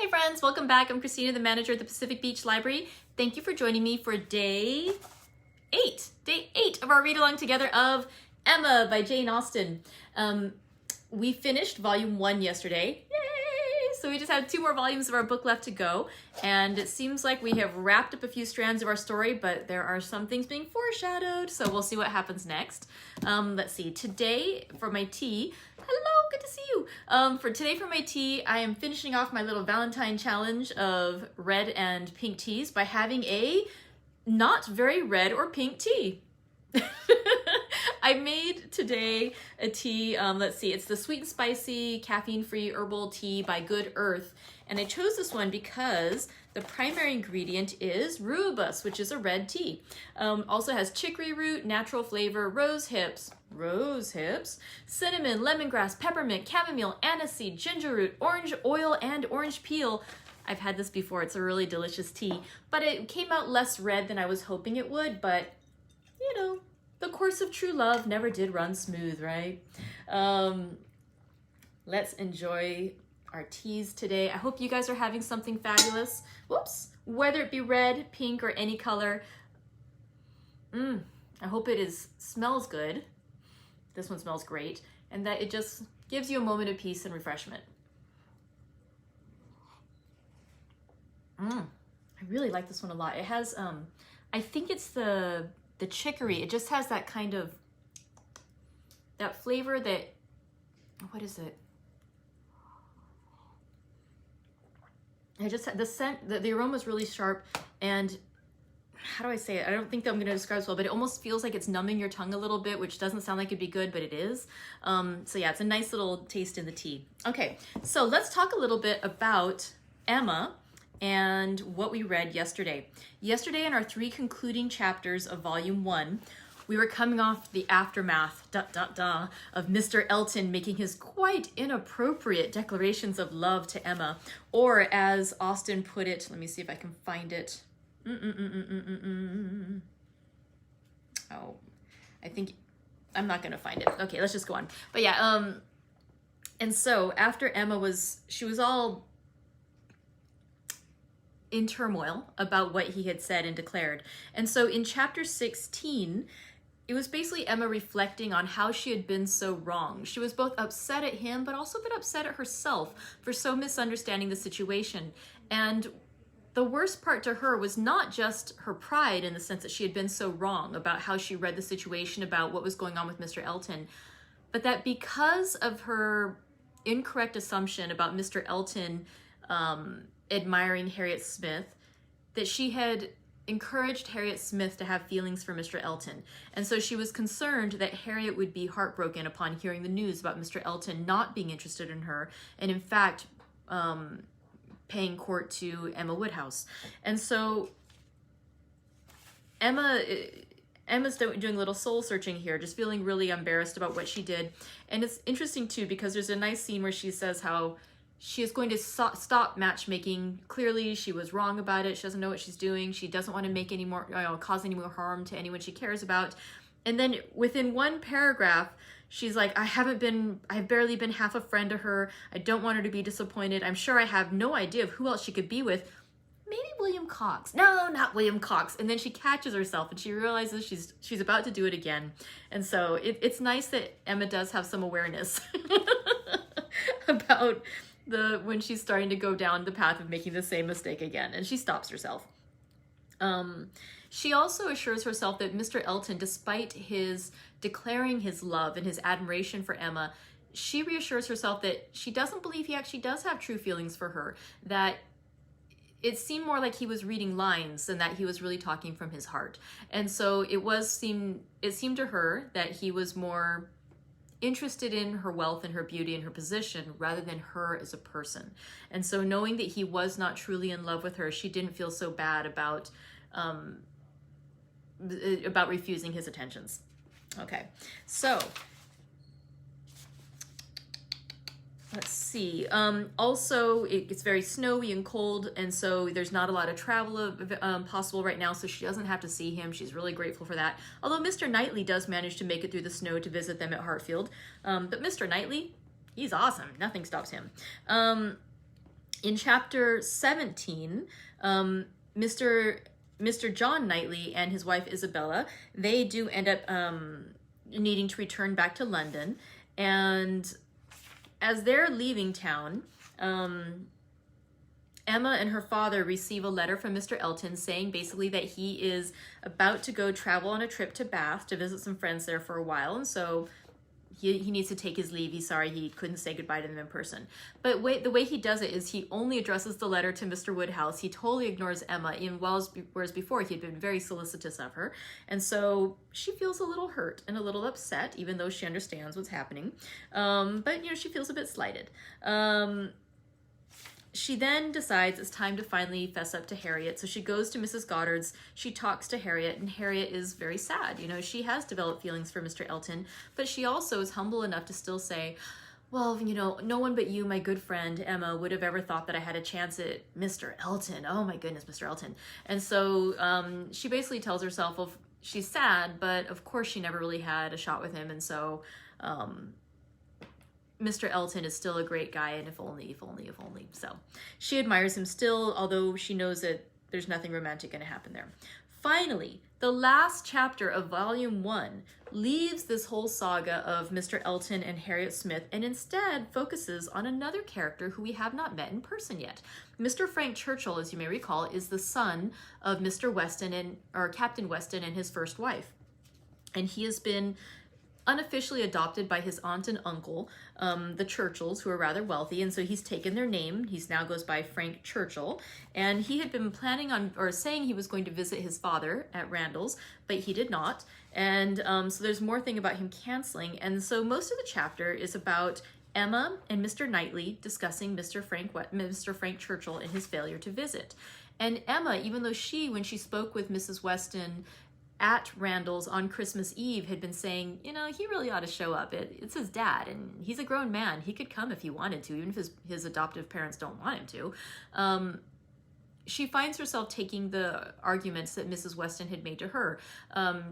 Hey friends, welcome back. I'm Christina, the manager at the Pacific Beach Library. Thank you for joining me for day 8 of our read-along together of Emma by Jane Austen. We finished volume 1 yesterday. Yay! So we just have 2 more volumes of our book left to go. And it seems like we have wrapped up a few strands of our story, but there are some things being foreshadowed. So we'll see what happens next. Let's see. Today for my tea, hello, good to see you. For my tea, I am finishing off my little Valentine challenge of red and pink teas by having a not very red or pink tea. I made today a tea, let's see, it's the sweet and spicy caffeine-free herbal tea by Good Earth. And I chose this one because the primary ingredient is rooibos, which is a red tea. Also has chicory root, natural flavor, rose hips, cinnamon, lemongrass, peppermint, chamomile, aniseed, ginger root, orange oil, and orange peel. I've had this before. It's a really delicious tea, but it came out less red than I was hoping it would, but you know, the course of true love never did run smooth, right? Let's enjoy our teas today. I hope you guys are having something fabulous. Whoops. Whether it be red, pink, or any color. I hope it smells good. This one smells great. And that it just gives you a moment of peace and refreshment. I really like this one a lot. It has, I think it's the chicory. It just has that kind of, that flavor that, what is it? I just had the scent, the aroma is really sharp, and how do I say it? I don't think that I'm going to describe it well, but it almost feels like it's numbing your tongue a little bit, which doesn't sound like it'd be good, but it is. So yeah, it's a nice little taste in the tea. Okay, so let's talk a little bit about Emma and what we read yesterday. Yesterday, in our 3 concluding chapters of volume 1, we were coming off the aftermath, of Mr. Elton making his quite inappropriate declarations of love to Emma, or as Austen put it, let me see if I can find it. Oh, I think, I'm not gonna find it. Okay, let's just go on. But yeah, and so after Emma she was all in turmoil about what he had said and declared. And so in chapter 16, it was basically Emma reflecting on how she had been so wrong. She was both upset at him, but also a bit upset at herself for so misunderstanding the situation. And the worst part to her was not just her pride in the sense that she had been so wrong about how she read the situation, about what was going on with Mr. Elton, but that because of her incorrect assumption about Mr. Elton admiring Harriet Smith, that she had encouraged Harriet Smith to have feelings for Mr. Elton. And so she was concerned that Harriet would be heartbroken upon hearing the news about Mr. Elton not being interested in her, and in fact, paying court to Emma Woodhouse. And so Emma's doing a little soul searching here, just feeling really embarrassed about what she did. And it's interesting too, because there's a nice scene where she says how she is going to stop matchmaking. Clearly, she was wrong about it. She doesn't know what she's doing. She doesn't want to make any more, cause any more harm to anyone she cares about. And then within one paragraph, she's like, I've barely been half a friend to her. I don't want her to be disappointed. I'm sure I have no idea of who else she could be with. Maybe William Cox. No, not William Cox. And then she catches herself and she realizes she's about to do it again. And so it's nice that Emma does have some awareness about when she's starting to go down the path of making the same mistake again, and she stops herself. She also assures herself that Mr. Elton, despite his declaring his love and his admiration for Emma, she reassures herself that she doesn't believe he actually does have true feelings for her, that it seemed more like he was reading lines than that he was really talking from his heart. And so it seemed to her that he was more interested in her wealth and her beauty and her position rather than her as a person. And so knowing that he was not truly in love with her, she didn't feel so bad about refusing his attentions. Okay, so let's see. Also, it's very snowy and cold, and so there's not a lot of travel possible right now, so she doesn't have to see him. She's really grateful for that. Although Mr. Knightley does manage to make it through the snow to visit them at Hartfield. But Mr. Knightley, he's awesome. Nothing stops him. In chapter 17, Mr. John Knightley and his wife Isabella, they do end up needing to return back to London. And as they're leaving town, Emma and her father receive a letter from Mr. Elton saying basically that he is about to go travel on a trip to Bath to visit some friends there for a while. And so he needs to take his leave. He's sorry he couldn't say goodbye to them in person. But the way he does it is he only addresses the letter to Mr. Woodhouse. He totally ignores Emma, whereas before he had been very solicitous of her. And so she feels a little hurt and a little upset, even though she understands what's happening. But, she feels a bit slighted. She then decides it's time to finally fess up to Harriet. So she goes to Mrs. Goddard's, she talks to Harriet, and Harriet is very sad. She has developed feelings for Mr. Elton, but she also is humble enough to still say, well, no one but you, my good friend Emma, would have ever thought that I had a chance at Mr. Elton. Oh my goodness, Mr. Elton. And so she basically tells herself, well, she's sad, but of course she never really had a shot with him. And so Mr. Elton is still a great guy, and if only. So she admires him still, although she knows that there's nothing romantic going to happen there. Finally, the last chapter of Volume 1 leaves this whole saga of Mr. Elton and Harriet Smith and instead focuses on another character who we have not met in person yet. Mr. Frank Churchill, as you may recall, is the son of Mr. Weston or Captain Weston and his first wife. And he has been unofficially adopted by his aunt and uncle, the Churchills, who are rather wealthy, and so he's taken their name. He now goes by Frank Churchill, and he had been planning on, or saying he was going to visit his father at Randall's, but he did not, and so there's more thing about him canceling, and so most of the chapter is about Emma and Mr. Knightley discussing Mr. Frank Churchill and his failure to visit. And Emma, even though when she spoke with Mrs. Weston at Randall's on Christmas Eve, had been saying, he really ought to show up. It's his dad, and he's a grown man. He could come if he wanted to, even if his adoptive parents don't want him to. She finds herself taking the arguments that Mrs. Weston had made to her,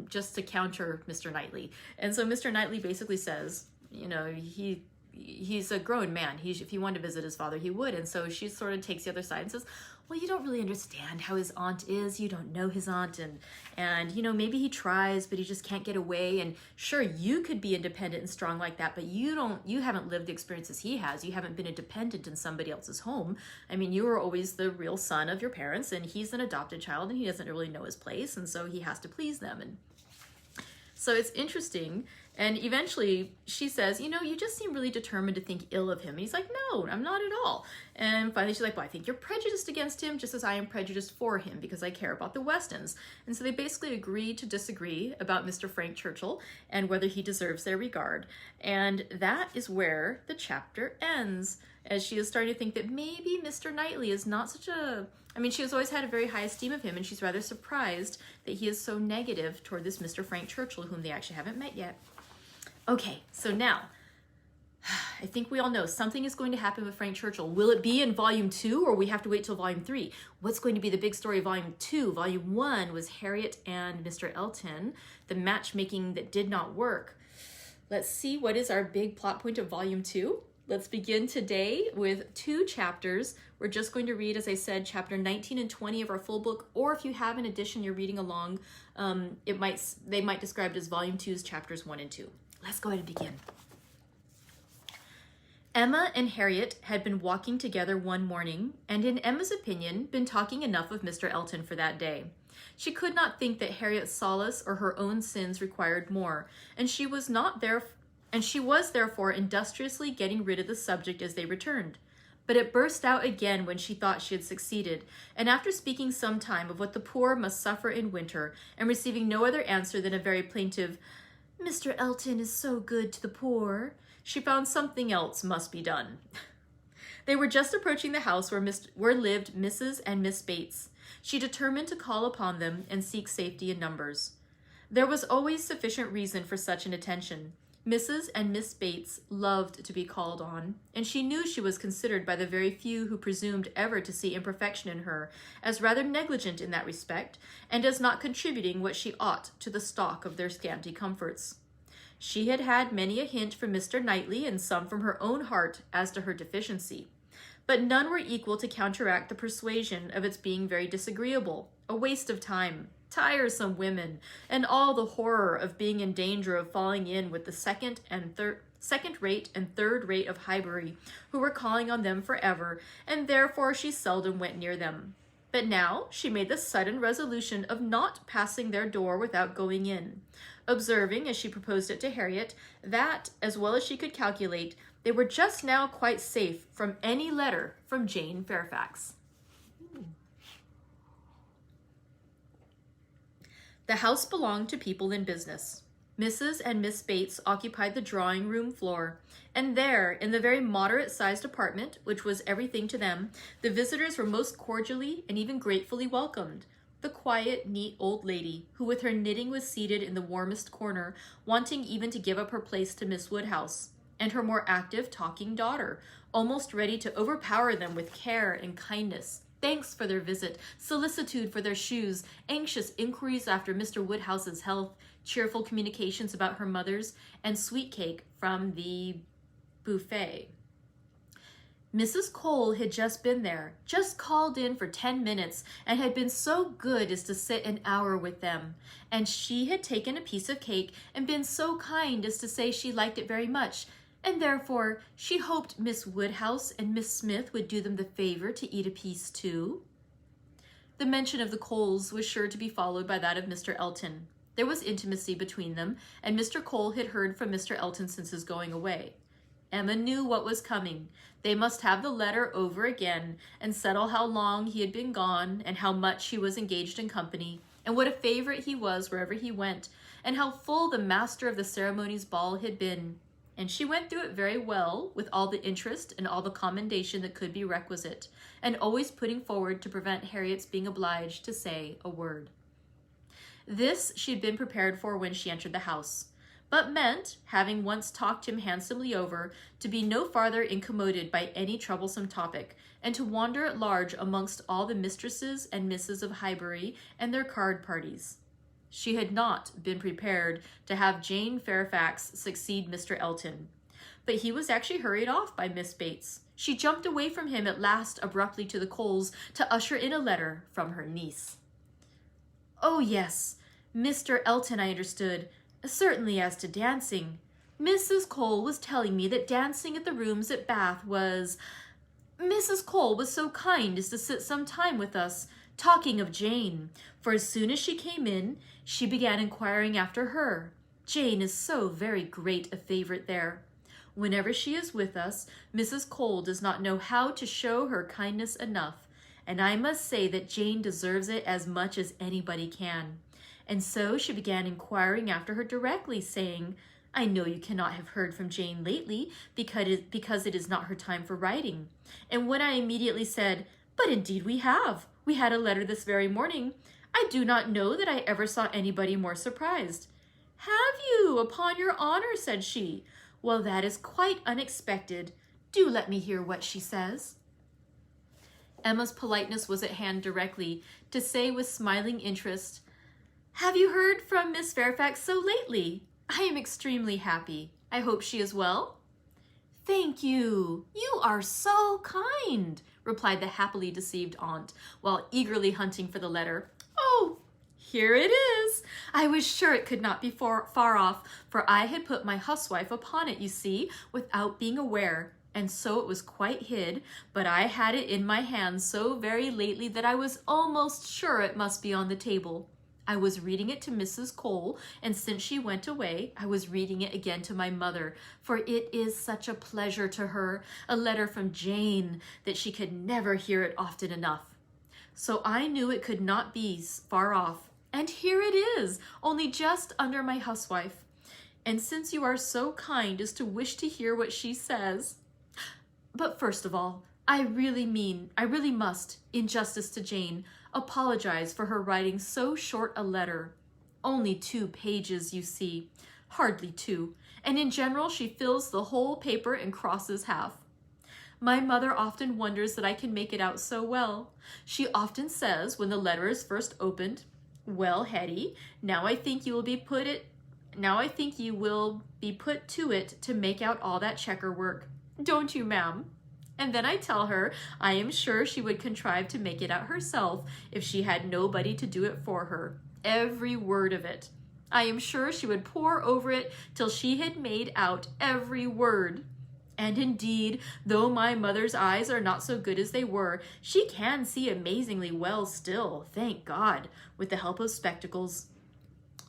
just to counter Mr. Knightley. And so Mr. Knightley basically says, he's a grown man. If he wanted to visit his father, he would. And so she sort of takes the other side and says, well, you don't really understand how his aunt is. You don't know his aunt, and maybe he tries, but he just can't get away. And sure, you could be independent and strong like that, but you haven't lived the experiences he has. You haven't been a dependent in somebody else's home. I mean, you were always the real son of your parents, and he's an adopted child, and he doesn't really know his place, and so he has to please them. And so it's interesting. And eventually she says, you just seem really determined to think ill of him. And he's like, no, I'm not at all. And finally she's like, well, I think you're prejudiced against him just as I am prejudiced for him because I care about the Westons. And so they basically agree to disagree about Mr. Frank Churchill and whether he deserves their regard. And that is where the chapter ends, as she is starting to think that maybe Mr. Knightley is not she has always had a very high esteem of him, and she's rather surprised that he is so negative toward this Mr. Frank Churchill, whom they actually haven't met yet. Okay, so now, I think we all know something is going to happen with Frank Churchill. Will it be in Volume 2, or we have to wait till Volume 3? What's going to be the big story of Volume 2? Volume 1 was Harriet and Mr. Elton, the matchmaking that did not work. Let's see what is our big plot point of Volume 2. Let's begin today with 2 chapters. We're just going to read, as I said, chapter 19 and 20 of our full book, or if you have an edition you're reading along, they might describe it as Volume 2's chapters 1 and 2. Let's go ahead and begin. Emma and Harriet had been walking together one morning, and in Emma's opinion, been talking enough of Mr. Elton for that day. She could not think that Harriet's solace or her own sins required more, and she was therefore industriously getting rid of the subject as they returned. But it burst out again when she thought she had succeeded, and after speaking some time of what the poor must suffer in winter, and receiving no other answer than a very plaintive, "Mr. Elton is so good to the poor," she found something else must be done. They were just approaching the house where lived Mrs. and Miss Bates. She determined to call upon them and seek safety in numbers. There was always sufficient reason for such an attention. Mrs. and Miss Bates loved to be called on, and she knew she was considered by the very few who presumed ever to see imperfection in her as rather negligent in that respect, and as not contributing what she ought to the stock of their scanty comforts. She had had many a hint from Mr. Knightley and some from her own heart as to her deficiency, but none were equal to counteract the persuasion of its being very disagreeable, a waste of time, tiresome women, and all the horror of being in danger of falling in with the second-rate and third-rate of Highbury, who were calling on them forever, and therefore she seldom went near them. But now she made the sudden resolution of not passing their door without going in, observing, as she proposed it to Harriet, that, as well as she could calculate, they were just now quite safe from any letter from Jane Fairfax. The house belonged to people in business. Mrs. and Miss Bates occupied the drawing-room floor, and there, in the very moderate-sized apartment, which was everything to them, the visitors were most cordially and even gratefully welcomed. The quiet, neat old lady, who with her knitting was seated in the warmest corner, wanting even to give up her place to Miss Woodhouse, and her more active, talking daughter, almost ready to overpower them with care and kindness, thanks for their visit, solicitude for their shoes, anxious inquiries after Mr. Woodhouse's health, cheerful communications about her mother's, and sweet cake from the buffet. Mrs. Cole had just been there, just called in for 10 minutes, and had been so good as to sit an hour with them. And she had taken a piece of cake and been so kind as to say she liked it very much, and therefore she hoped Miss Woodhouse and Miss Smith would do them the favor to eat a piece too. The mention of the Coles was sure to be followed by that of Mr. Elton. There was intimacy between them, and Mr. Cole had heard from Mr. Elton since his going away. Emma knew what was coming. They must have the letter over again, and settle how long he had been gone, and how much he was engaged in company, and what a favorite he was wherever he went, and how full the master of the ceremonies ball had been. And she went through it very well, with all the interest and all the commendation that could be requisite, and always putting forward to prevent Harriet's being obliged to say a word. This she had been prepared for when she entered the house, but meant, having once talked him handsomely over, to be no farther incommoded by any troublesome topic, and to wander at large amongst all the mistresses and misses of Highbury and their card parties. She had not been prepared to have Jane Fairfax succeed Mr. Elton, but he was actually hurried off by Miss Bates. She jumped away from him at last abruptly to the Coles to usher in a letter from her niece. Oh, yes, Mr. Elton, I understood. Certainly as to dancing. Mrs. Cole was telling me that dancing at the rooms at Bath was... Mrs. Cole was so kind as to sit some time with us, talking of Jane, for as soon as she came in, she began inquiring after her. Jane is so very great a favorite there. Whenever she is with us, Mrs. Cole does not know how to show her kindness enough, and I must say that Jane deserves it as much as anybody can. And so she began inquiring after her directly, saying, I know you cannot have heard from Jane lately, because it is not her time for writing. And when I immediately said, But indeed we have. We had a letter this very morning. I do not know that I ever saw anybody more surprised. Have you, upon your honor, said she. Well, that is quite unexpected. Do let me hear what she says. Emma's politeness was at hand directly, to say with smiling interest, Have you heard from Miss Fairfax so lately? I am extremely happy. I hope she is well. Thank you. You are so kind, replied the happily deceived aunt, while eagerly hunting for the letter. Oh, here it is. I was sure it could not be far off, for I had put my housewife upon it, you see, without being aware, and so it was quite hid, but I had it in my hand so very lately that I was almost sure it must be on the table. I was reading it to Mrs. Cole, and since she went away, I was reading it again to my mother, for it is such a pleasure to her, a letter from Jane, that she could never hear it often enough. So I knew it could not be far off, and here it is, only just under my housewife. And since you are so kind as to wish to hear what she says... But first of all, I really must, in justice to Jane, apologize for her writing so short a letter. Only 2 pages, you see. Hardly 2. And in general, she fills the whole paper and crosses half. My mother often wonders that I can make it out so well. She often says, when the letter is first opened, Well, Hetty, now I think you will be put it Now I think you will be put to it to make out all that checker work. Don't you, ma'am? And then I tell her I am sure she would contrive to make it out herself if she had nobody to do it for her. Every word of it. I am sure she would pore over it till she had made out every word. And indeed, though my mother's eyes are not so good as they were, she can see amazingly well still, thank God, with the help of spectacles.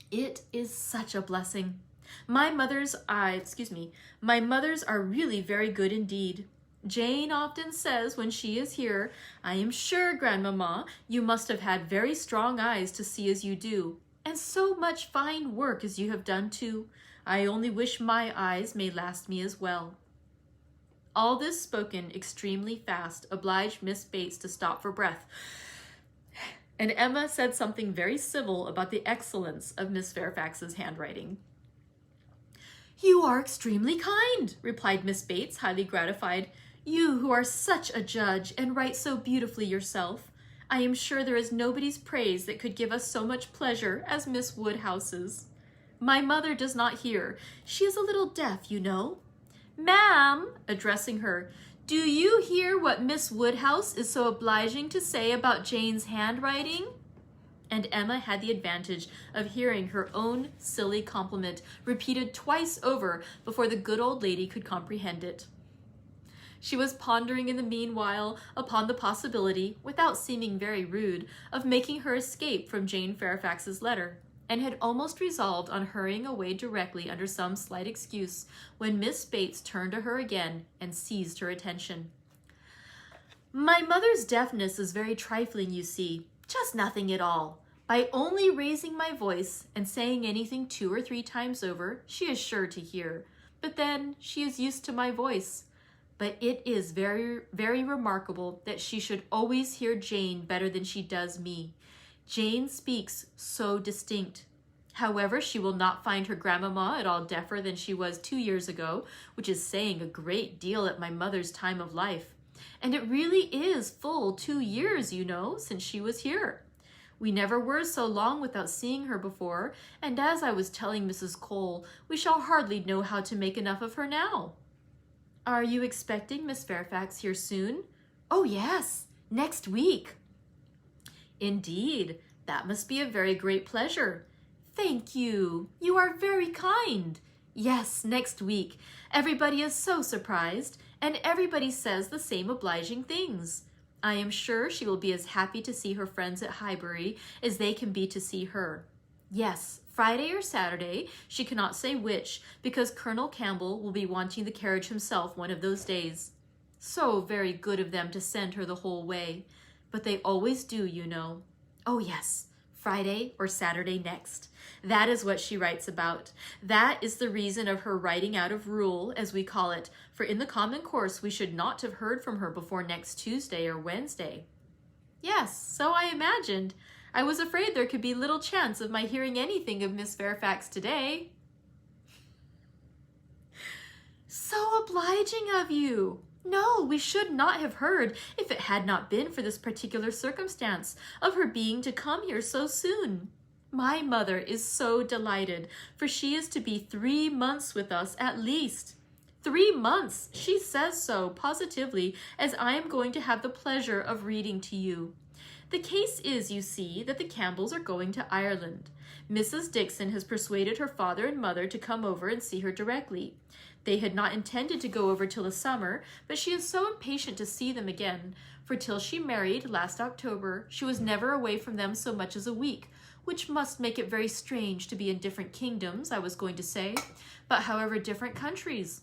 It is such a blessing. My mother's are really very good indeed. Jane often says when she is here, I am sure, Grandmamma, you must have had very strong eyes to see as you do, and so much fine work as you have done too. I only wish my eyes may last me as well. All this spoken extremely fast obliged Miss Bates to stop for breath, and Emma said something very civil about the excellence of Miss Fairfax's handwriting. You are extremely kind, replied Miss Bates, highly gratified. You who are such a judge and write so beautifully yourself. I am sure there is nobody's praise that could give us so much pleasure as Miss Woodhouse's. My mother does not hear. She is a little deaf, you know. Ma'am, addressing her, do you hear what Miss Woodhouse is so obliging to say about Jane's handwriting? And Emma had the advantage of hearing her own silly compliment repeated twice over before the good old lady could comprehend it. She was pondering in the meanwhile upon the possibility, without seeming very rude, of making her escape from Jane Fairfax's letter, and had almost resolved on hurrying away directly under some slight excuse, when Miss Bates turned to her again and seized her attention. My mother's deafness is very trifling, you see, just nothing at all. By only raising my voice and saying anything 2 or 3 times over, she is sure to hear. But then she is used to my voice. But it is very, very remarkable that she should always hear Jane better than she does me. Jane speaks so distinct. However, she will not find her grandmamma at all deafer than she was 2 years ago, which is saying a great deal at my mother's time of life. And it really is full 2 years, you know, since she was here. We never were so long without seeing her before, and as I was telling Mrs. Cole, we shall hardly know how to make enough of her now. Are you expecting Miss Fairfax here soon? Oh, yes, next week. Indeed, that must be a very great pleasure. Thank you. You are very kind. Yes, next week. Everybody is so surprised, and everybody says the same obliging things. I am sure she will be as happy to see her friends at Highbury as they can be to see her. Yes, Friday or Saturday, she cannot say which, because Colonel Campbell will be wanting the carriage himself one of those days. So very good of them to send her the whole way. But they always do, you know. Oh yes, Friday or Saturday next. That is what she writes about. That is the reason of her writing out of rule, as we call it, for in the common course we should not have heard from her before next Tuesday or Wednesday. Yes, so I imagined. I was afraid there could be little chance of my hearing anything of Miss Fairfax today. So obliging of you. No, we should not have heard, if it had not been for this particular circumstance of her being to come here so soon. My mother is so delighted, for she is to be 3 months with us at least. 3 months, she says so positively, as I am going to have the pleasure of reading to you. The case is, you see, that the Campbells are going to Ireland. Mrs. Dixon has persuaded her father and mother to come over and see her directly. They had not intended to go over till the summer, but she is so impatient to see them again, for till she married last October, she was never away from them so much as a week, which must make it very strange to be in different kingdoms, I was going to say, but however different countries.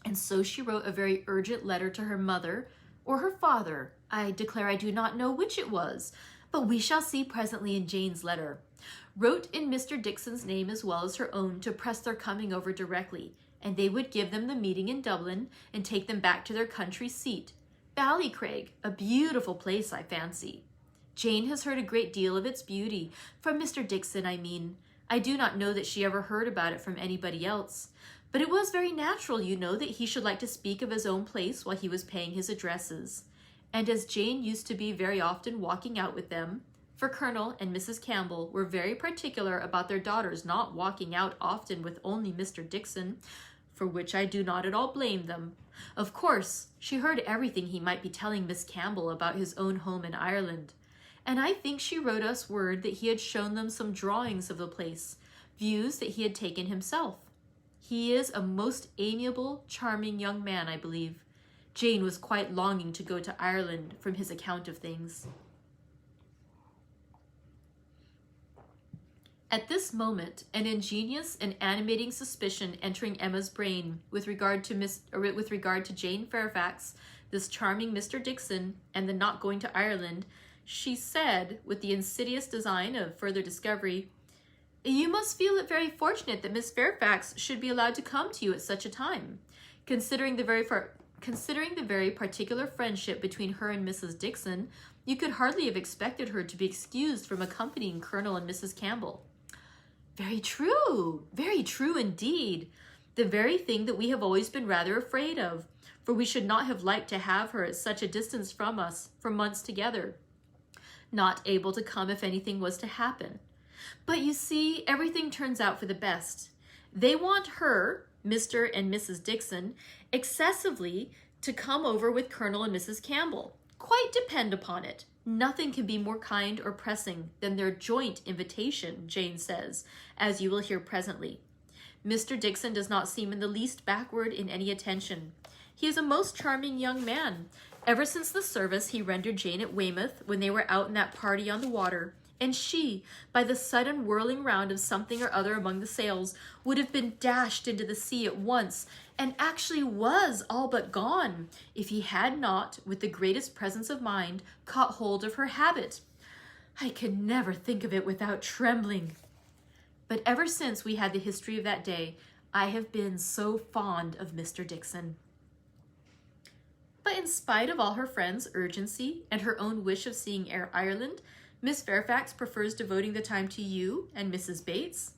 And so she wrote a very urgent letter to her mother, or her father. I declare I do not know which it was, but we shall see presently in Jane's letter. Wrote in Mr. Dixon's name as well as her own to press their coming over directly, and they would give them the meeting in Dublin and take them back to their country seat, Ballycraig, a beautiful place, I fancy. Jane has heard a great deal of its beauty, from Mr. Dixon, I mean. I do not know that she ever heard about it from anybody else, but it was very natural, you know, that he should like to speak of his own place while he was paying his addresses. And as Jane used to be very often walking out with them, for Colonel and Mrs. Campbell were very particular about their daughters not walking out often with only Mr. Dixon, for which I do not at all blame them. Of course, she heard everything he might be telling Miss Campbell about his own home in Ireland, and I think she wrote us word that he had shown them some drawings of the place, views that he had taken himself. He is a most amiable, charming young man, I believe. Jane was quite longing to go to Ireland from his account of things. At this moment, an ingenious and animating suspicion entering Emma's brain with regard to Jane Fairfax, this charming Mr. Dixon, and the not going to Ireland, she said, with the insidious design of further discovery, "You must feel it very fortunate that Miss Fairfax should be allowed to come to you at such a time, considering the very particular friendship between her and Mrs. Dixon. You could hardly have expected her to be excused from accompanying Colonel and Mrs. Campbell." Very true indeed. The very thing that we have always been rather afraid of, for we should not have liked to have her at such a distance from us for months together, not able to come if anything was to happen. But you see, everything turns out for the best. They want her, Mr. and Mrs. Dixon, excessively to come over with Colonel and Mrs. Campbell. Quite depend upon it. Nothing can be more kind or pressing than their joint invitation, Jane says, as you will hear presently. Mr. Dixon does not seem in the least backward in any attention. He is a most charming young man. Ever since the service he rendered Jane at Weymouth when they were out in that party on the water, and she, by the sudden whirling round of something or other among the sails, would have been dashed into the sea at once, and actually was all but gone, if he had not, with the greatest presence of mind, caught hold of her habit. I can never think of it without trembling. But ever since we had the history of that day, I have been so fond of Mr. Dixon. But in spite of all her friends' urgency and her own wish of seeing Ireland, Miss Fairfax prefers devoting the time to you and Mrs. Bates?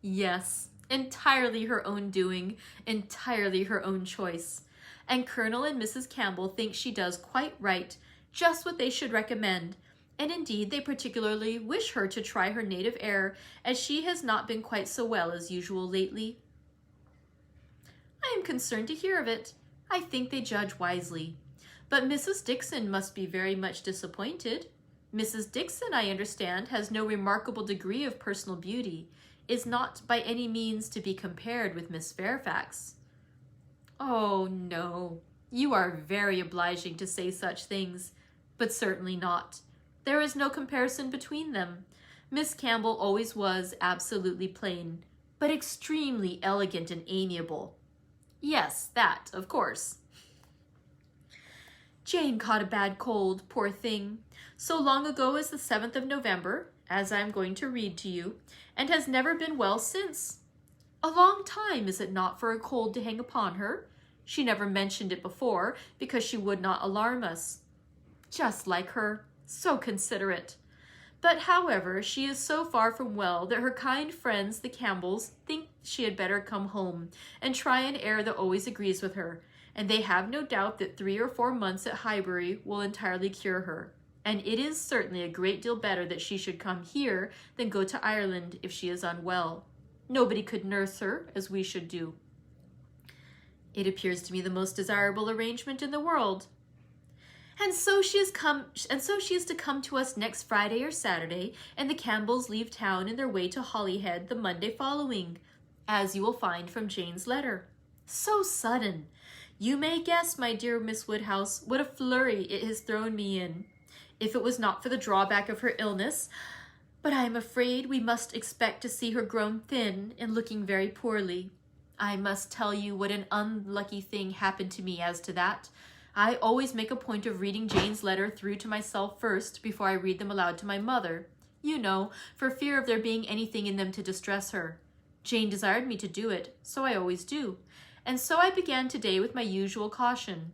Yes, entirely her own doing, entirely her own choice. And Colonel and Mrs. Campbell think she does quite right, just what they should recommend, and indeed they particularly wish her to try her native air, as she has not been quite so well as usual lately. I am concerned to hear of it. I think they judge wisely. But Mrs. Dixon must be very much disappointed. Mrs. Dixon, I understand, has no remarkable degree of personal beauty, is not by any means to be compared with Miss Fairfax. Oh, no, you are very obliging to say such things, but certainly not. There is no comparison between them. Miss Campbell always was absolutely plain, but extremely elegant and amiable. Yes, that, of course. Jane caught a bad cold, poor thing, so long ago as the 7th of November, as I am going to read to you, and has never been well since. A long time, is it not, for a cold to hang upon her? She never mentioned it before, because she would not alarm us. Just like her, so considerate. But, however, she is so far from well that her kind friends, the Campbells, think she had better come home and try an air that always agrees with her, and they have no doubt that 3 or 4 months at Highbury will entirely cure her. And it is certainly a great deal better that she should come here than go to Ireland if she is unwell. Nobody could nurse her as we should do. It appears to me the most desirable arrangement in the world. And so she is to come to us next Friday or Saturday, and the Campbells leave town in their way to Holyhead the Monday following, as you will find from Jane's letter. So sudden! You may guess, my dear Miss Woodhouse, what a flurry it has thrown me in, if it was not for the drawback of her illness. But I am afraid we must expect to see her grown thin and looking very poorly. I must tell you what an unlucky thing happened to me as to that. I always make a point of reading Jane's letter through to myself first before I read them aloud to my mother, you know, for fear of there being anything in them to distress her. Jane desired me to do it, so I always do. And so I began today with my usual caution.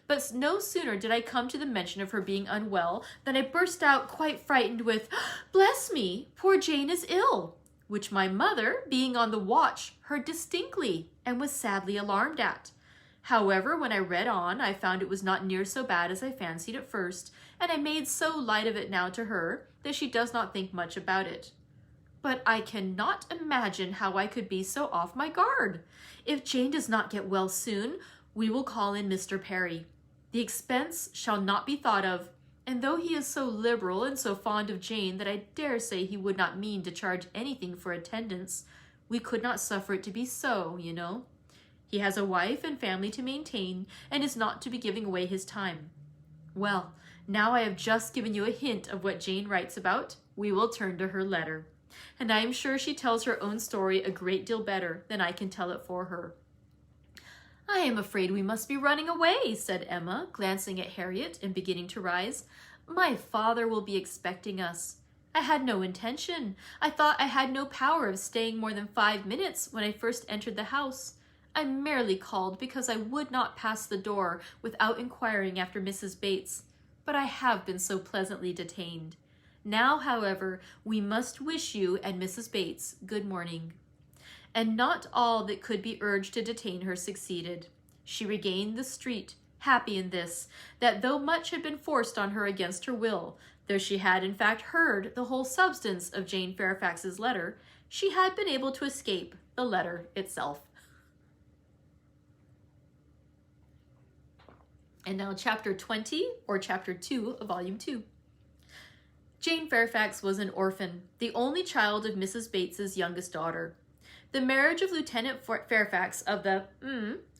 But no sooner did I come to the mention of her being unwell than I burst out quite frightened with, "Bless me, poor Jane is ill," which my mother, being on the watch, heard distinctly and was sadly alarmed at. However, when I read on, I found it was not near so bad as I fancied at first, and I made so light of it now to her that she does not think much about it. But I cannot imagine how I could be so off my guard. If Jane does not get well soon, we will call in Mr. Perry. The expense shall not be thought of, and though he is so liberal and so fond of Jane that I dare say he would not mean to charge anything for attendance, we could not suffer it to be so, you know. He has a wife and family to maintain, and is not to be giving away his time. Well, now I have just given you a hint of what Jane writes about, we will turn to her letter. And I am sure she tells her own story a great deal better than I can tell it for her. I am afraid we must be running away, said Emma, glancing at Harriet and beginning to rise. My father will be expecting us. I had no intention. I thought I had no power of staying more than 5 minutes when I first entered the house. I merely called because I would not pass the door without inquiring after Mrs. Bates, but I have been so pleasantly detained. Now, however, we must wish you and Mrs. Bates good morning. And not all that could be urged to detain her succeeded. She regained the street, happy in this, that though much had been forced on her against her will, though she had in fact heard the whole substance of Jane Fairfax's letter, she had been able to escape the letter itself. And now chapter 20, or chapter 2 of volume 2. Jane Fairfax was an orphan, the only child of Mrs. Bates's youngest daughter. The marriage of Lieutenant Fairfax of the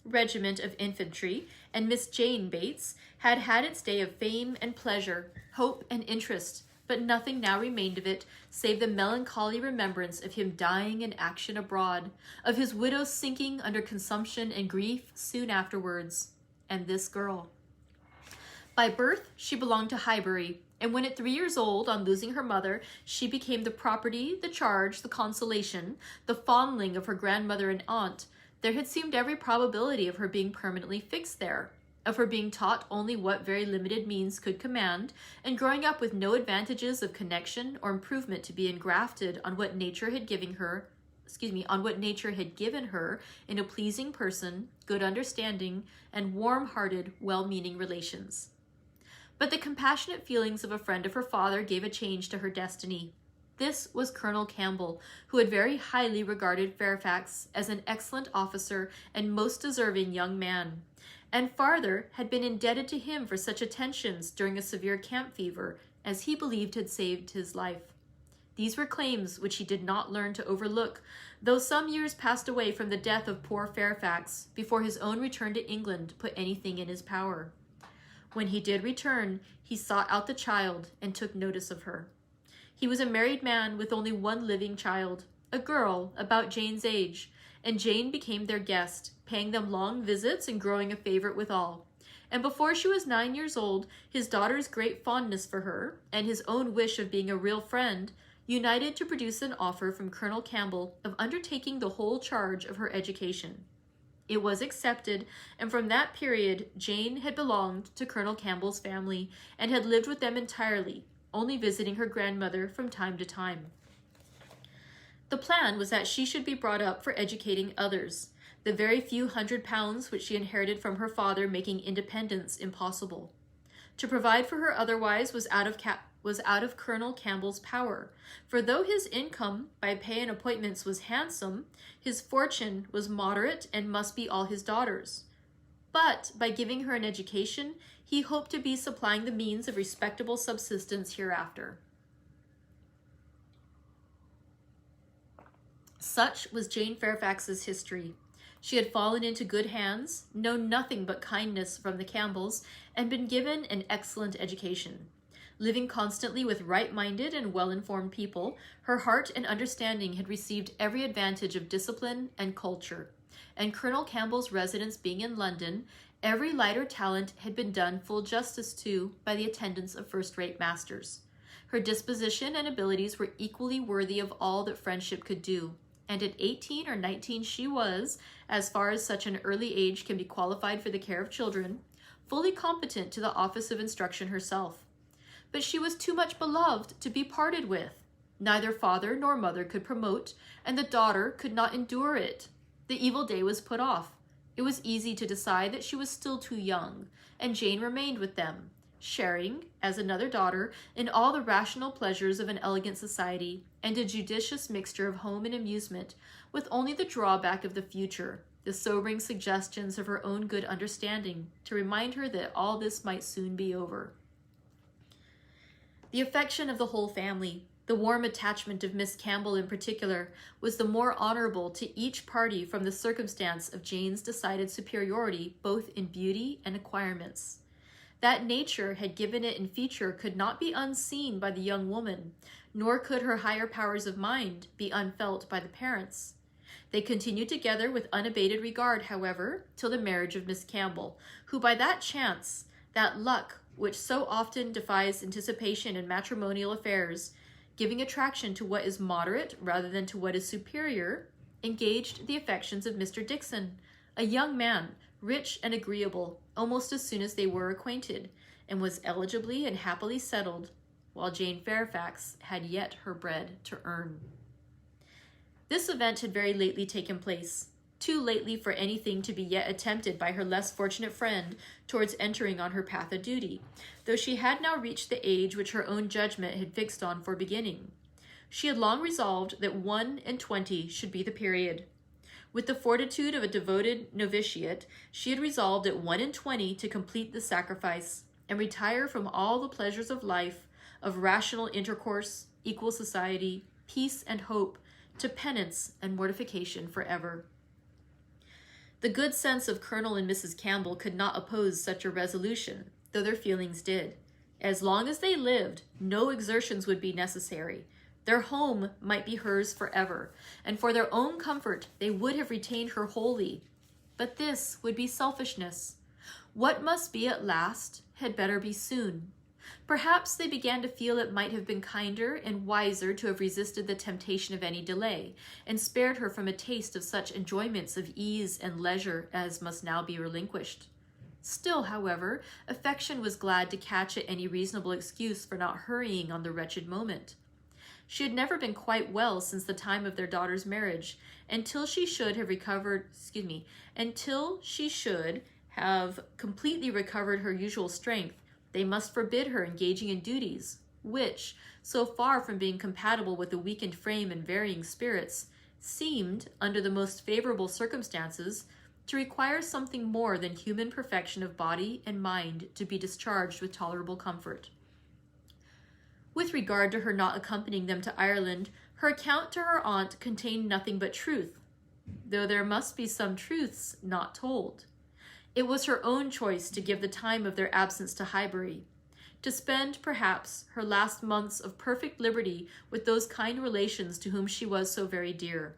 Regiment of Infantry and Miss Jane Bates had had its day of fame and pleasure, hope and interest, but nothing now remained of it save the melancholy remembrance of him dying in action abroad, of his widow sinking under consumption and grief soon afterwards, and this girl. By birth, she belonged to Highbury, and when at 3 years old, on losing her mother, she became the property, the charge, the consolation, the fondling of her grandmother and aunt, there had seemed every probability of her being permanently fixed there, of her being taught only what very limited means could command, and growing up with no advantages of connection or improvement to be engrafted on what nature had given her in a pleasing person, good understanding, and warm-hearted, well-meaning relations. But the compassionate feelings of a friend of her father gave a change to her destiny. This was Colonel Campbell, who had very highly regarded Fairfax as an excellent officer and most deserving young man, and farther had been indebted to him for such attentions during a severe camp fever as he believed had saved his life. These were claims which he did not learn to overlook, though some years passed away from the death of poor Fairfax before his own return to England put anything in his power. When he did return, he sought out the child and took notice of her. He was a married man with only one living child, a girl about Jane's age, and Jane became their guest, paying them long visits and growing a favorite with all. And before she was 9 years old, his daughter's great fondness for her, and his own wish of being a real friend, united to produce an offer from Colonel Campbell of undertaking the whole charge of her education. It was accepted, and from that period Jane had belonged to Colonel Campbell's family and had lived with them entirely, only visiting her grandmother from time to time. The plan was that she should be brought up for educating others, the very few £100 which she inherited from her father making independence impossible. To provide for her otherwise was out of Colonel Campbell's power, for though his income by pay and appointments was handsome, his fortune was moderate and must be all his daughter's. But by giving her an education, he hoped to be supplying the means of respectable subsistence hereafter. Such was Jane Fairfax's history. She had fallen into good hands, known nothing but kindness from the Campbells, and been given an excellent education. Living constantly with right-minded and well-informed people, her heart and understanding had received every advantage of discipline and culture, and Colonel Campbell's residence being in London, every lighter talent had been done full justice to by the attendance of first-rate masters. Her disposition and abilities were equally worthy of all that friendship could do, and at 18 or 19 she was, as far as such an early age can be qualified for the care of children, fully competent to the office of instruction herself. But she was too much beloved to be parted with. Neither father nor mother could promote, and the daughter could not endure it. The evil day was put off. It was easy to decide that she was still too young, and Jane remained with them, sharing, as another daughter, in all the rational pleasures of an elegant society and a judicious mixture of home and amusement, with only the drawback of the future, the sobering suggestions of her own good understanding, to remind her that all this might soon be over. The affection of the whole family, the warm attachment of Miss Campbell in particular, was the more honorable to each party from the circumstance of Jane's decided superiority both in beauty and acquirements. That nature had given it in feature could not be unseen by the young woman, nor could her higher powers of mind be unfelt by the parents. They continued together with unabated regard, however, till the marriage of Miss Campbell, who by that chance, that luck which so often defies anticipation in matrimonial affairs, giving attraction to what is moderate rather than to what is superior, engaged the affections of Mr. Dickson, a young man, rich and agreeable, almost as soon as they were acquainted, and was eligibly and happily settled, while Jane Fairfax had yet her bread to earn. This event had very lately taken place, too lately for anything to be yet attempted by her less fortunate friend towards entering on her path of duty, though she had now reached the age which her own judgment had fixed on for beginning. She had long resolved that 21 should be the period. With the fortitude of a devoted novitiate, she had resolved at 21 to complete the sacrifice, and retire from all the pleasures of life, of rational intercourse, equal society, peace and hope, to penance and mortification forever. The good sense of Colonel and Mrs. Campbell could not oppose such a resolution, though their feelings did. As long as they lived, no exertions would be necessary. Their home might be hers forever, and for their own comfort they would have retained her wholly. But this would be selfishness. What must be at last had better be soon. Perhaps they began to feel it might have been kinder and wiser to have resisted the temptation of any delay, and spared her from a taste of such enjoyments of ease and leisure as must now be relinquished. Still, however, affection was glad to catch at any reasonable excuse for not hurrying on the wretched moment. She had never been quite well since the time of their daughter's marriage, until she should have completely recovered her usual strength. They must forbid her engaging in duties, which, so far from being compatible with a weakened frame and varying spirits, seemed, under the most favorable circumstances, to require something more than human perfection of body and mind to be discharged with tolerable comfort. With regard to her not accompanying them to Ireland, her account to her aunt contained nothing but truth, though there must be some truths not told. It was her own choice to give the time of their absence to Highbury, to spend, perhaps, her last months of perfect liberty with those kind relations to whom she was so very dear.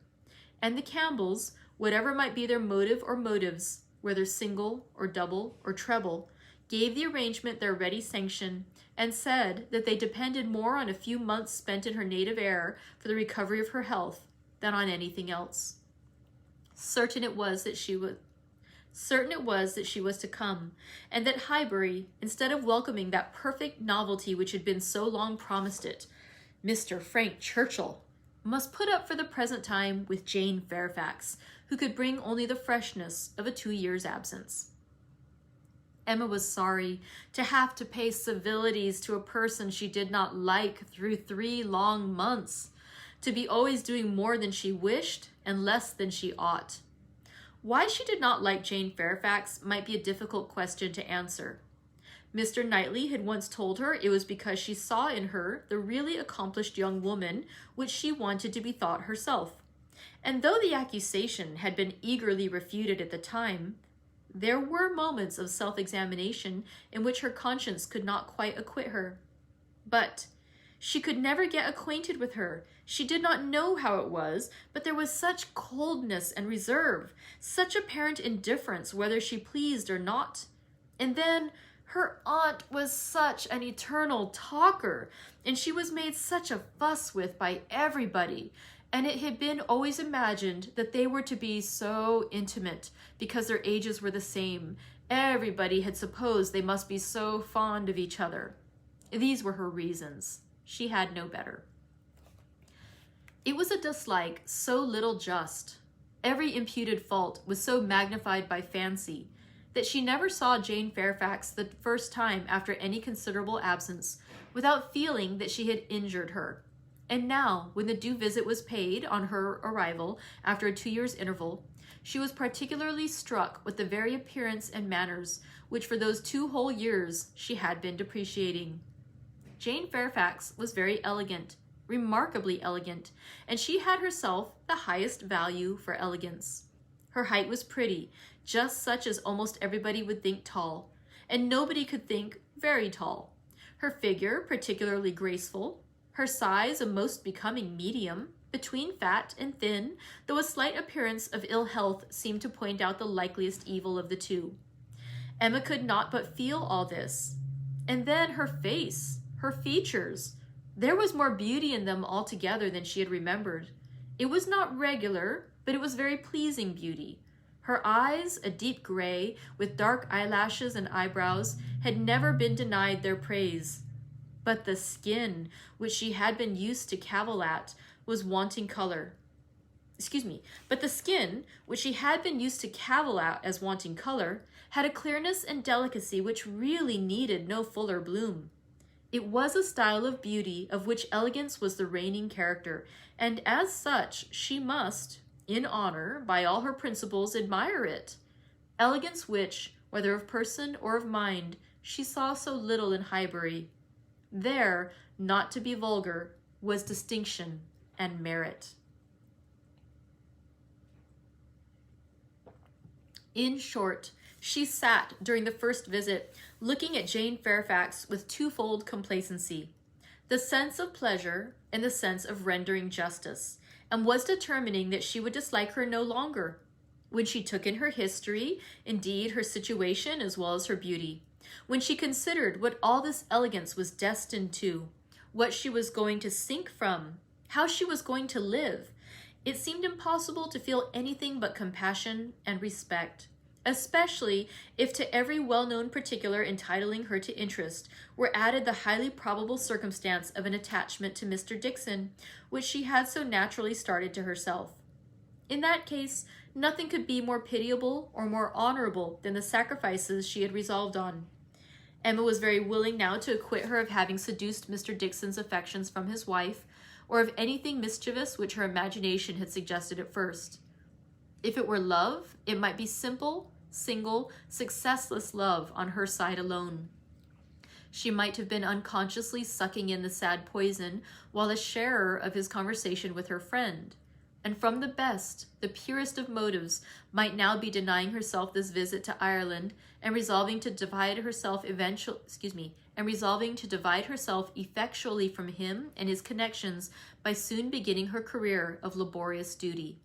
And the Campbells, whatever might be their motive or motives, whether single or double or treble, gave the arrangement their ready sanction, and said that they depended more on a few months spent in her native air for the recovery of her health than on anything else. Certain it was that she was to come, and that Highbury, instead of welcoming that perfect novelty which had been so long promised it, Mr. Frank Churchill, must put up for the present time with Jane Fairfax, who could bring only the freshness of a 2 years' absence. Emma was sorry to have to pay civilities to a person she did not like through 3 long months, to be always doing more than she wished and less than she ought. Why she did not like Jane Fairfax might be a difficult question to answer. Mr. Knightley had once told her it was because she saw in her the really accomplished young woman which she wanted to be thought herself. And though the accusation had been eagerly refuted at the time, there were moments of self-examination in which her conscience could not quite acquit her. But she could never get acquainted with her. She did not know how it was, but there was such coldness and reserve, such apparent indifference whether she pleased or not. And then her aunt was such an eternal talker, and she was made such a fuss with by everybody, and it had been always imagined that they were to be so intimate because their ages were the same. Everybody had supposed they must be so fond of each other. These were her reasons. She had no better. It was a dislike so little just, Every imputed fault was so magnified by fancy that she never saw Jane Fairfax the first time after any considerable absence without feeling that she had injured her. And now, when the due visit was paid on her arrival after a 2 years' interval, she was particularly struck with the very appearance and manners which for those 2 whole years she had been depreciating. Jane Fairfax was very elegant, remarkably elegant, and she had herself the highest value for elegance. Her height was pretty, just such as almost everybody would think tall, and nobody could think very tall. Her figure particularly graceful, her size a most becoming medium, between fat and thin, though a slight appearance of ill health seemed to point out the likeliest evil of the two. Emma could not but feel all this. And then her face, her features. There was more beauty in them altogether than she had remembered. It was not regular, but it was very pleasing beauty. Her eyes, a deep gray, with dark eyelashes and eyebrows, had never been denied their praise. But the skin, which she had been used to cavil at, was wanting color. But the skin, which she had been used to cavil at as wanting color, had a clearness and delicacy which really needed no fuller bloom. It was a style of beauty of which elegance was the reigning character, and as such she must, in honor, by all her principles, admire it. Elegance which, whether of person or of mind, she saw so little in Highbury. There, not to be vulgar, was distinction and merit. In short, she sat during the first visit, looking at Jane Fairfax with twofold complacency, the sense of pleasure and the sense of rendering justice, and was determining that she would dislike her no longer. When she took in her history, indeed her situation as well as her beauty, when she considered what all this elegance was destined to, what she was going to sink from, how she was going to live, it seemed impossible to feel anything but compassion and respect, especially if to every well-known particular entitling her to interest were added the highly probable circumstance of an attachment to Mr. Dickson, which she had so naturally started to herself. In that case, nothing could be more pitiable or more honorable than the sacrifices she had resolved on. Emma was very willing now to acquit her of having seduced Mr. Dickson's affections from his wife, or of anything mischievous which her imagination had suggested at first. If it were love, it might be simple, single, successless love on her side alone. She might have been unconsciously sucking in the sad poison while a sharer of his conversation with her friend, and from the best, the purest of motives, might now be denying herself this visit to Ireland and resolving to divide herself effectually from him and his connections by soon beginning her career of laborious duty.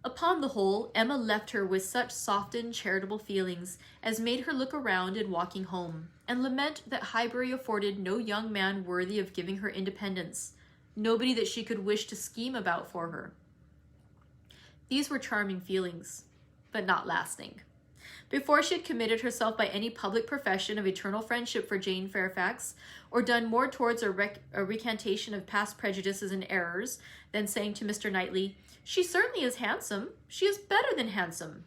Upon the whole, Emma left her with such softened, charitable feelings as made her look around in walking home, and lament that Highbury afforded no young man worthy of giving her independence, nobody that she could wish to scheme about for her. These were charming feelings, but not lasting. Before she had committed herself by any public profession of eternal friendship for Jane Fairfax, or done more towards a recantation of past prejudices and errors, than saying to Mr. Knightley, "She certainly is handsome. She is better than handsome."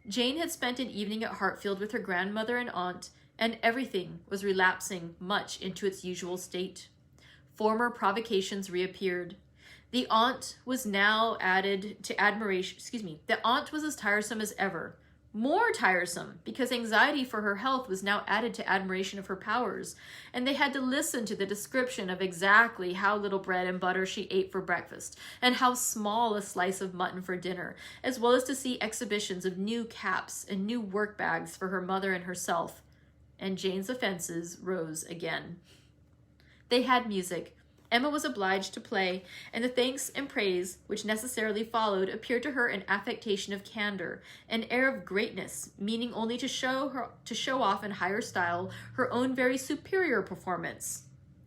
Jane had spent an evening at Hartfield with her grandmother and aunt, and everything was relapsing much into its usual state. Former provocations reappeared. The aunt was now added to admiration. The aunt was as tiresome as ever. More tiresome, because anxiety for her health was now added to admiration of her powers, and they had to listen to the description of exactly how little bread and butter she ate for breakfast, and how small a slice of mutton for dinner, as well as to see exhibitions of new caps and new work bags for her mother and herself. And Jane's offenses rose again. They had music. Emma was obliged to play, and the thanks and praise which necessarily followed appeared to her an affectation of candor, an air of greatness, meaning only to show off in higher style her own very superior performance.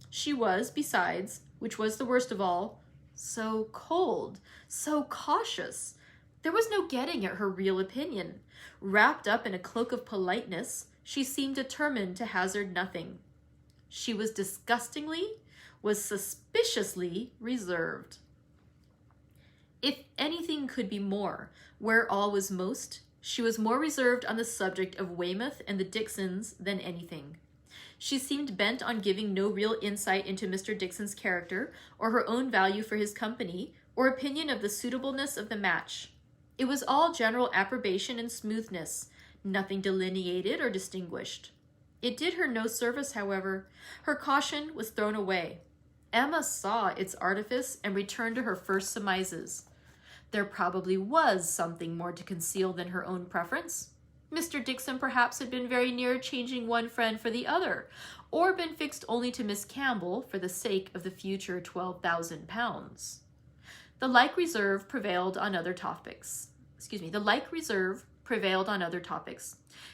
She was, besides, which was the worst of all, so cold, so cautious. There was no getting at her real opinion. Wrapped up in a cloak of politeness, she seemed determined to hazard nothing. She was suspiciously reserved. If anything could be more, where all was most, she was more reserved on the subject of Weymouth and the Dixons than anything. She seemed bent on giving no real insight into Mr. Dixon's character, or her own value for his company, or opinion of the suitableness of the match. It was all general approbation and smoothness, nothing delineated or distinguished. It did her no service, however. Her caution was thrown away. Emma saw its artifice and returned to her first surmises. There probably was something more to conceal than her own preference. Mr. Dixon perhaps had been very near changing one friend for the other, or been fixed only to Miss Campbell for the sake of the future £12,000. The like reserve prevailed on other topics.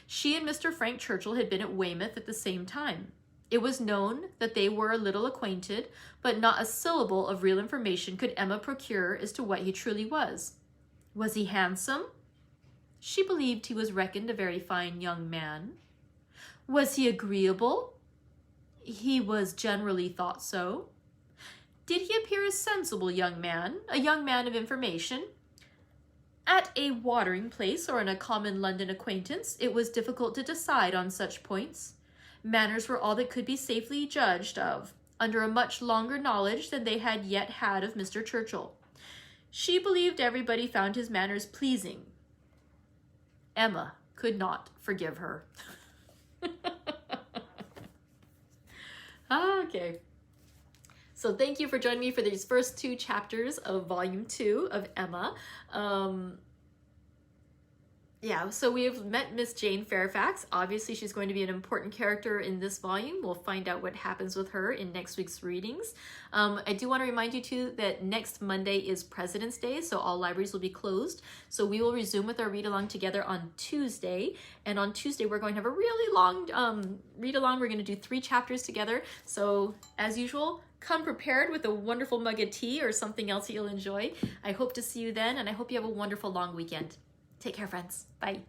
She and Mr. Frank Churchill had been at Weymouth at the same time. It was known that they were a little acquainted, but not a syllable of real information could Emma procure as to what he truly was. Was he handsome? She believed he was reckoned a very fine young man. Was he agreeable? He was generally thought so. Did he appear a sensible young man of information? At a watering place or in a common London acquaintance, it was difficult to decide on such points. Manners were all that could be safely judged of, under a much longer knowledge than they had yet had of Mr. Churchill. She believed everybody found his manners pleasing. Emma could not forgive her. Okay. So thank you for joining me for these first 2 chapters of Volume 2 of Emma. So we have met Miss Jane Fairfax. Obviously, she's going to be an important character in this volume. We'll find out what happens with her in next week's readings. I do want to remind you, too, that next Monday is President's Day, so all libraries will be closed. So we will resume with our read-along together on Tuesday. And on Tuesday, we're going to have a really long read-along. We're going to do 3 chapters together. So, as usual, come prepared with a wonderful mug of tea or something else you'll enjoy. I hope to see you then, and I hope you have a wonderful long weekend. Take care, friends. Bye.